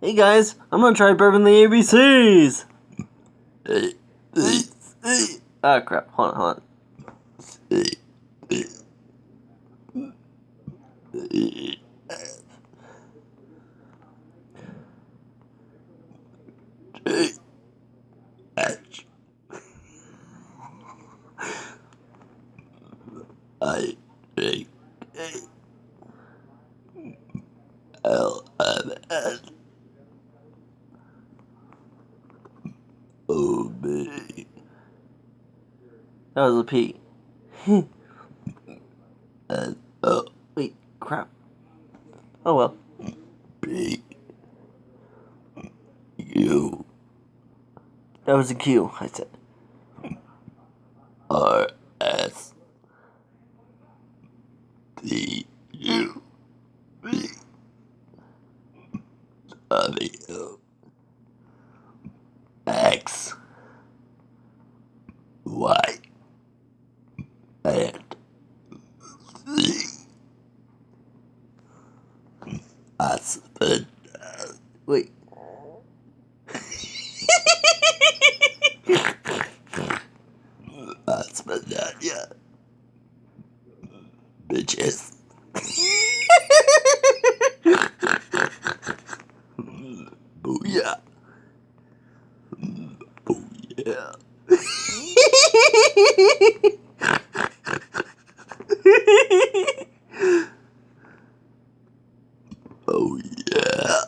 Hey guys, I'm gonna try burping the ABCs! Ah, crap. Hold on. I-A-L-M-S. Oh, me. That was a P. Oh, wait, crap. Oh well. P. U. That was a Q, I said. R. S. P. U. V. W. X. Y. And Z. Husband. Wait. Husband, yeah. Bitches. Booyah. Booyah. Oh yeah.